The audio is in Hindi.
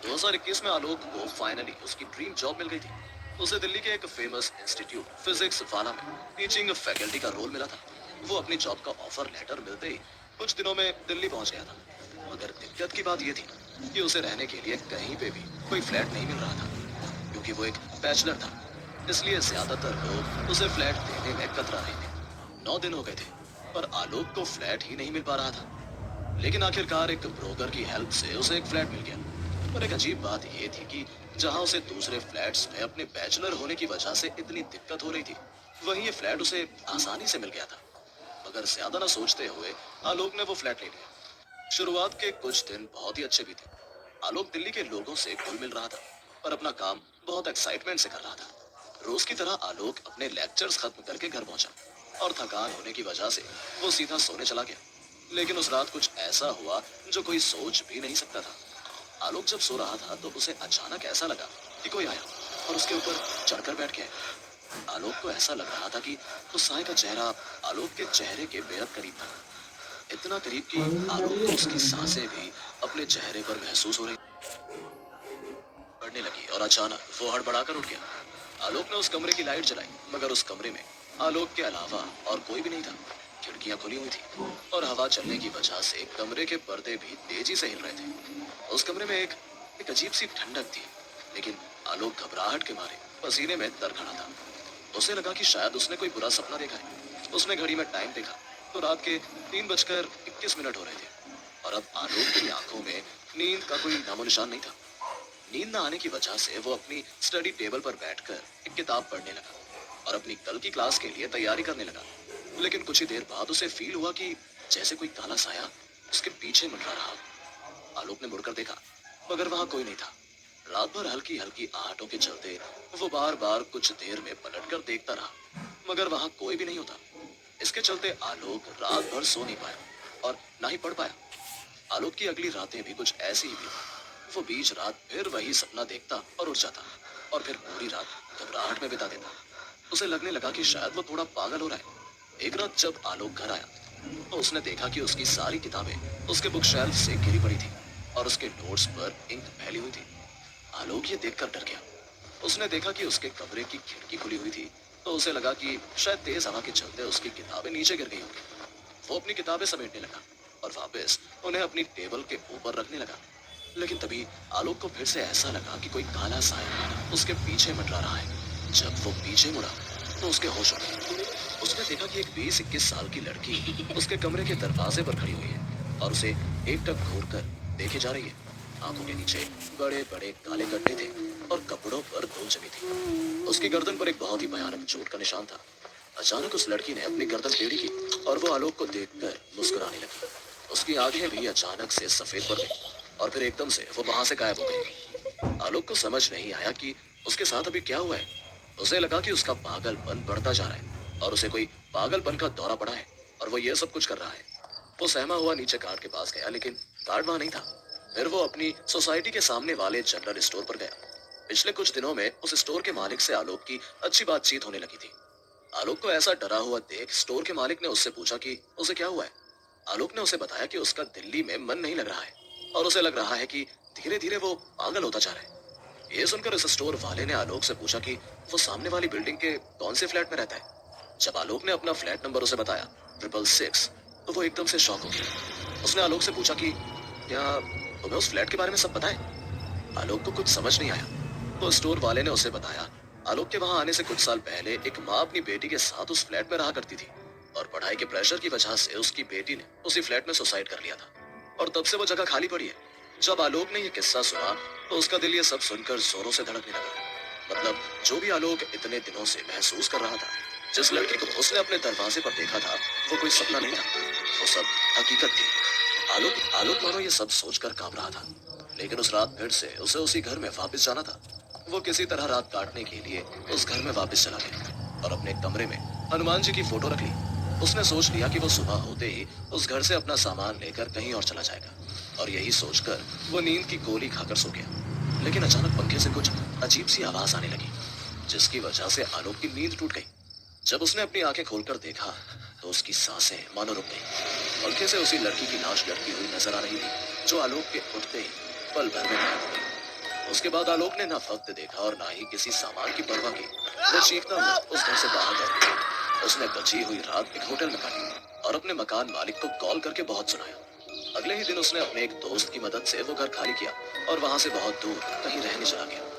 2021 में आलोक को फाइनली उसकी ड्रीम जॉब मिल गई थी। उसे दिल्ली के एक फेमस इंस्टीट्यूट फिजिक्स वाला में टीचिंग फैकल्टी का रोल मिला था। वो अपनी जॉब का ऑफर लेटर मिलते ही कुछ दिनों में दिल्ली पहुंच गया था। मगर दिक्कत की बात ये थी कि उसे रहने के लिए कहीं पे भी कोई फ्लैट नहीं मिल रहा था, क्योंकि वो एक बैचलर था। इसलिए ज्यादातर लोग उसे फ्लैट देने में कतरा रहे थे। 9 दिन हो गए थे, पर आलोक को फ्लैट ही नहीं मिल पा रहा था। लेकिन आखिरकार एक ब्रोकर की हेल्प से उसे एक फ्लैट मिल गया। पर एक अजीब बात यह थी कि जहां उसे दूसरे फ्लैट्स में अपने बैचलर होने की वजह से इतनी दिक्कत हो रही थी, वहीं ये फ्लैट उसे आसानी से मिल गया था। मगर ज्यादा न सोचते हुए आलोक ने वो फ्लैट ले लिया। शुरुआत के कुछ दिन बहुत ही अच्छे भी थे। आलोक दिल्ली के लोगों से घुल मिल रहा था, पर अपना काम बहुत एक्साइटमेंट से कर रहा था। रोज की तरह आलोक अपने लेक्चर्स खत्म करके घर पहुंचा और थकान होने की वजह से वो सीधा सोने चला गया। लेकिन उस रात कुछ ऐसा हुआ जो कोई सोच भी नहीं सकता था। आलोक जब सो रहा था तो उसे अचानक ऐसा लगा कि कोई आया और उसके ऊपर चढ़कर बैठ गया। आलोक को ऐसा लग रहा था कि उस साय का चेहरा आलोक के चेहरे के बेहद करीब था। इतना करीब कि आलोक को उसकी सांसें भी अपने चेहरे पर महसूस हो रही पड़ने लगी और अचानक वो हड़बड़ाकर उठ गया। आलोक ने उस कमरे की लाइट जलाई, मगर उस कमरे में आलोक के अलावा और कोई भी नहीं था। खिड़कियां खुली हुई थी और हवा चलने की वजह से कमरे के पर्दे भी तेजी से हिल रहे थे। उस कमरे में एक अजीब सी ठंडक थी, लेकिन आलोक घबराहट के मारे पसीने में तर खड़ा था। उसे लगा कि शायद उसने कोई बुरा सपना देखा है। उसने घड़ी में टाइम देखा तो रात के 3:21 हो रहे थे और अब आलोक की आंखों में नींद का कोई नामो निशान नहीं था। नींद न आने की वजह से वो अपनी स्टडी टेबल पर बैठकर एक किताब पढ़ने लगा और अपनी कल की क्लास के लिए तैयारी करने लगा। लेकिन कुछ ही देर बाद उसे फील हुआ कि जैसे कोई काला साया उसके पीछे मंडरा रहा। आलोक ने मुड़कर देखा, मगर वहां कोई नहीं था। रात भर हल्की हल्की आहटों के चलते वो बार बार कुछ देर में पलटकर देखता रहा, मगर वहां कोई भी नहीं होता। इसके चलते आलोक रात भर सो नहीं पाया और ना ही पढ़ पाया। आलोक की अगली रातें भी कुछ ऐसी ही बीती। वो बीच रात फिर वही सपना देखता और उठ जाता और फिर पूरी रात घबराहट में बिता देता। उसे लगने लगा कि शायद वो थोड़ा पागल हो रहा है। एक रात जब आलोक घर आया तो उसने देखा कि उसकी सारी किताबें उसके बुक शेल्फ से गिरी पड़ी थी और उसके नोट्स पर इंक फैली हुई थी। आलोक ये देखकर डर गया। उसने देखा कि उसके कमरे की खिड़की खुली हुई थी, तो उसे लगा कि शायद तेज हवा के चलते उसकी किताबें नीचे गिर गई होंगी। वो अपनी किताबें समेटने लगा और वापस उन्हें अपनी टेबल के ऊपर रखने लगा। लेकिन तभी आलोक को फिर से ऐसा लगा कि कोई काला साया उसके पीछे मंडरा रहा है। जब वो पीछे मुड़ा तो उसके होश उड़ गए। उसने देखा कि एक 20-21 साल की लड़की उसके कमरे के दरवाजे पर खड़ी हुई है और उसे एकटक घूर कर देखे जा रही है। आंखों के नीचे बड़े बड़े काले गड्ढे थे और कपड़ों पर धूल जमी थी। उसकी गर्दन पर एक बहुत ही भयानक चोट का निशान था। अचानक उस लड़की ने अपनी गर्दन टेढ़ी की और वो आलोक को देखकर मुस्कुराने लगी। उसकी आंखें भी अचानक से सफेद पड़ गई और फिर एकदम से वो वहां से गायब हो गई। आलोक को समझ नहीं आया कि उसके साथ अभी क्या हुआ है। उसे लगा कि उसका पागलपन बढ़ता जा रहा है और उसे कोई पागलपन का दौरा पड़ा है और वो ये सब कुछ कर रहा है। वो सहमा हुआ नीचे कार के पास गया, लेकिन गार्ड वहां नहीं था। फिर वो अपनी सोसाइटी के सामने वाले जनरल स्टोर पर गया। पिछले कुछ दिनों में उस स्टोर के मालिक से आलोक की अच्छी बातचीत होने लगी थी। आलोक को ऐसा डरा हुआ देख स्टोर के मालिक ने उससे पूछा कि उसे क्या हुआ है। आलोक ने उसे बताया कि उसका दिल्ली में मन नहीं लग रहा है और उसे लग रहा है कि धीरे धीरे वो पागल होता जा रहा है। ये सुनकर इस स्टोर वाले ने आलोक से पूछा कि वो सामने वाली बिल्डिंग के कौन से फ्लैट में रहता है। जब आलोक ने अपना फ्लैट नंबर उसे बताया, 666, तो वो एकदम से शॉक हो गया। उसने आलोक से पूछा कि क्या तुम्हें उस फ्लैट के बारे में सब पता है। आलोक को कुछ समझ नहीं आया। तो स्टोर वाले ने उसे बताया, आलोक के वहां आने से कुछ साल पहले एक माँ अपनी बेटी के साथ उस फ्लैट में रहा करती थी और पढ़ाई के प्रेशर की वजह से उसकी बेटी ने उसी फ्लैट में सुसाइड कर लिया था और तब से वो जगह खाली पड़ी है। जब आलोक ने यह किस्सा सुना तो उसका दिल ये सब सुनकर जोरों से धड़कने लगा। मतलब जो भी आलोक इतने दिनों से महसूस कर रहा था, जिस लड़की को उसने अपने दरवाजे पर देखा था, वो कोई सपना नहीं था, वो सब हकीकत थी। आलोक आलोक मानो ये सब सोचकर कांप रहा था। लेकिन उस रात फिर से उसे उसी घर में वापस जाना था। वो किसी तरह रात काटने के लिए उस घर में वापस चला गया और अपने कमरे में हनुमान जी की फोटो रख ली। उसने सोच लिया कि वो सुबह होते ही उस घर से अपना सामान लेकर कहीं और चला जाएगा और यही सोचकर वो नींद की गोली खाकर सो गया। लेकिन अचानक पंखे से कुछ अजीब सी आवाज आने लगी, जिसकी वजह से आलोक की नींद टूट गई। जब उसने अपनी आंखें खोलकर देखा तो उसकी सांसें मानो रुक गई। पंखे से उसी लड़की की लाश लटकी हुई नजर आ रही थी, जो आलोक के उठते ही पल भर में गायब हो गई। उसके बाद आलोक ने ना वक्त देखा और ना ही किसी सामान की परवाह की। वो चीखता हुआ उस घर से बाहर दौड़ गया। उसने बची हुई रात एक होटल में काटी और अपने मकान मालिक को कॉल करके बहुत सुनाया। अगले ही दिन उसने अपने एक दोस्त की मदद से वो घर खाली किया और वहां से बहुत दूर कहीं रहने चला गया।